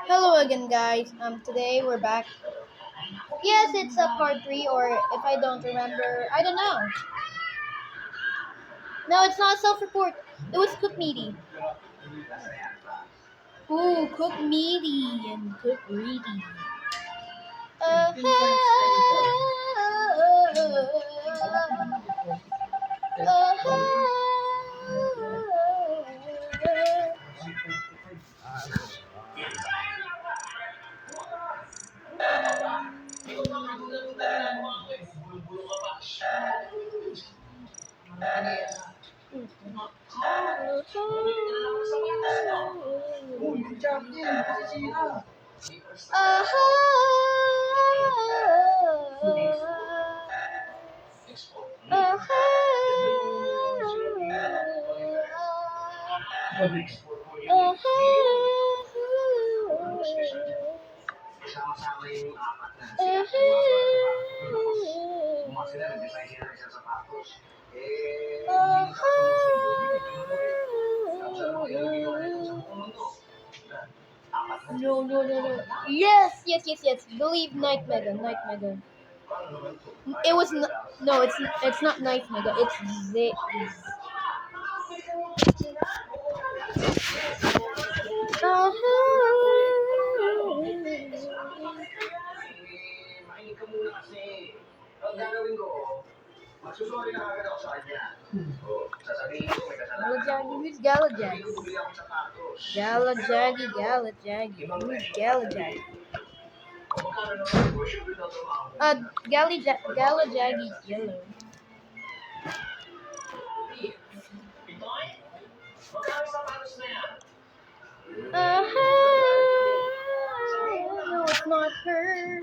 Hello again, guys. Today we're back. Yes, it's a part three, or if I don't remember, I don't know. No, it's not self-report. It was cook meaty. Ooh, cook meaty and cook greedy. Uh, No, no, no, no. Yes, yes, yes, yes. Believe Night Mega, Night Mega. It was no, it's not Night Mega. It's Z. Galajagi, who's Galajagi? Galajagi, Galajagi, who's Galajagi? Galajagi's yellow. No, it's not her.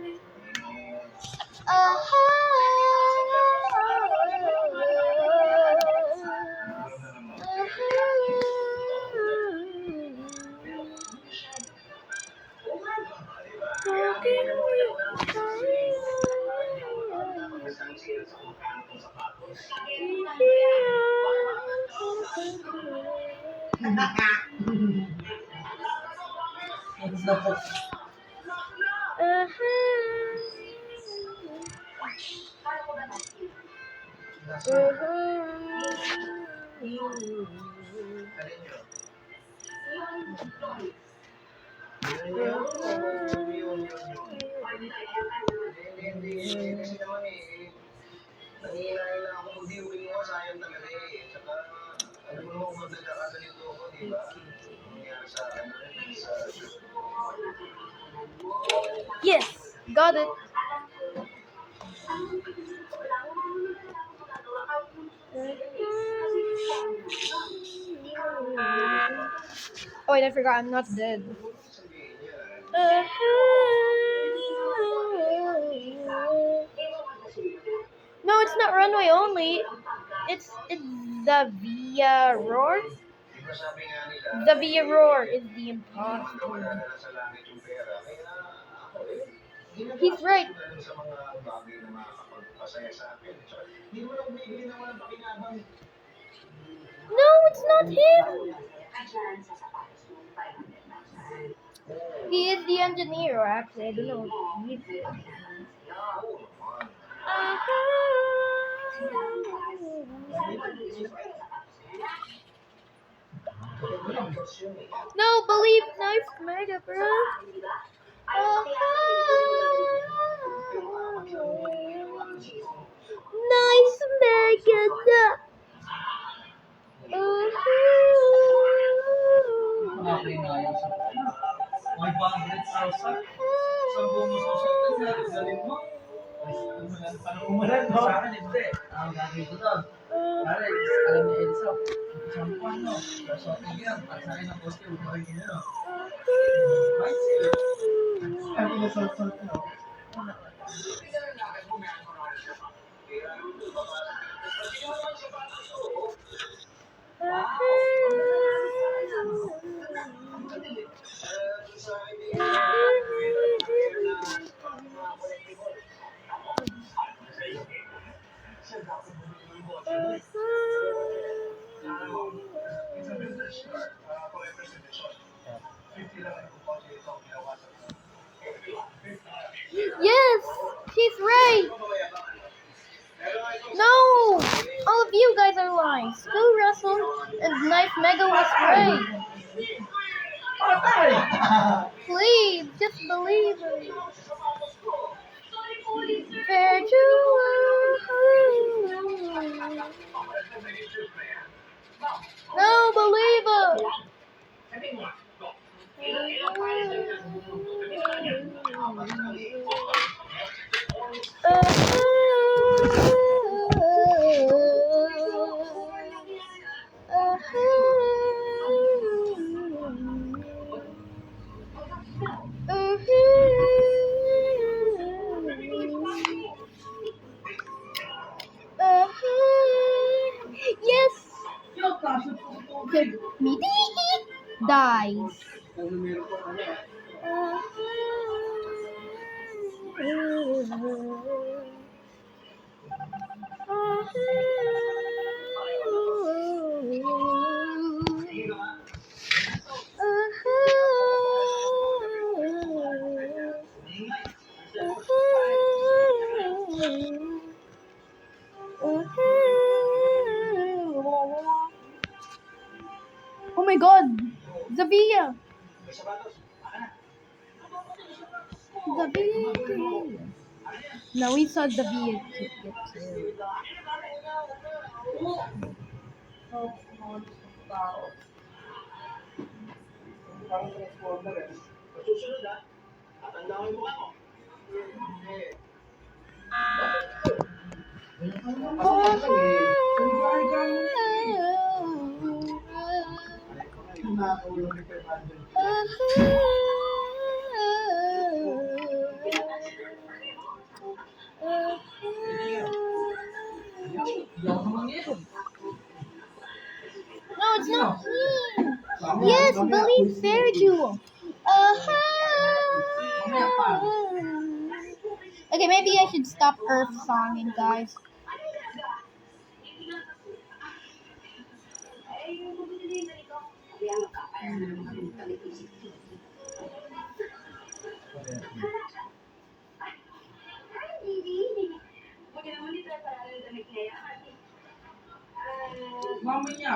Yes, got it. Oh wait, I forgot. I'm not dead. No, it's not runway only. It's the Via Roar. The Via Roar is the imposter. He's right. No, it's not him. He is the engineer, or actually, I don't know. He's no, believe Knife Mega, bro. Nice Mega. He's right! No! All of you guys are lying. Stu Russell and Knife Mega was right. Please, just believe it. Fair no, believe it. Yes. Me dies. Oh my god! Zavia! Zavia! No, we saw Zavia get too. No, it's not me. Yes, believe Fairjewel. Okay, maybe I should stop Earth songing, guys. Mamanya.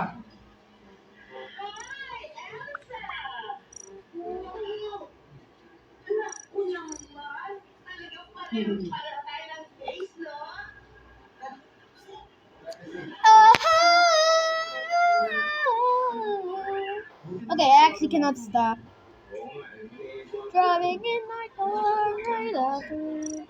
Okay, I actually cannot stop. Driving in my car right after.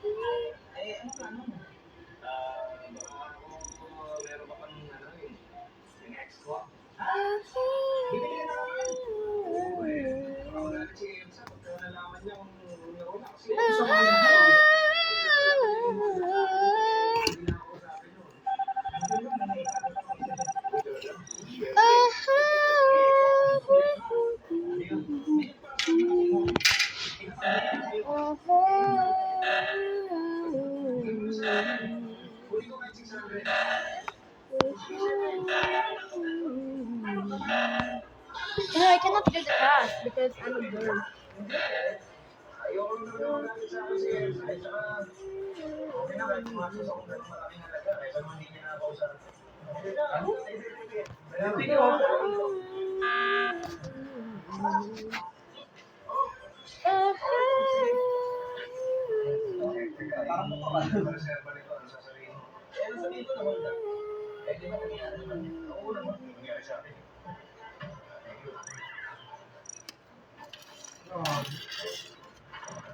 No, I cannot do the task because I'm a girl.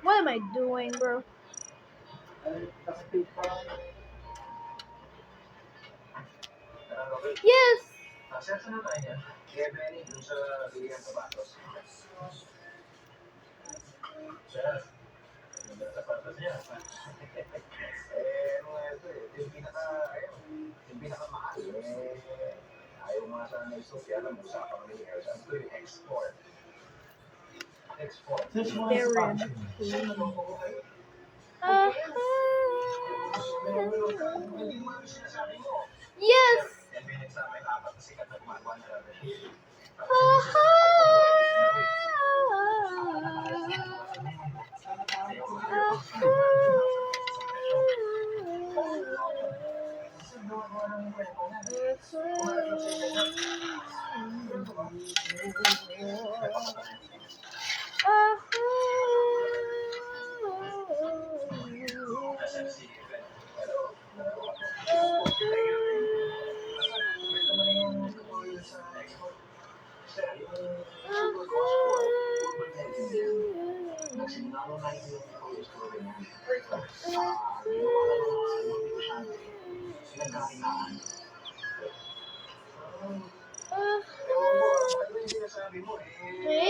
What am I doing, bro? Yes! Darren. Yes! Okay.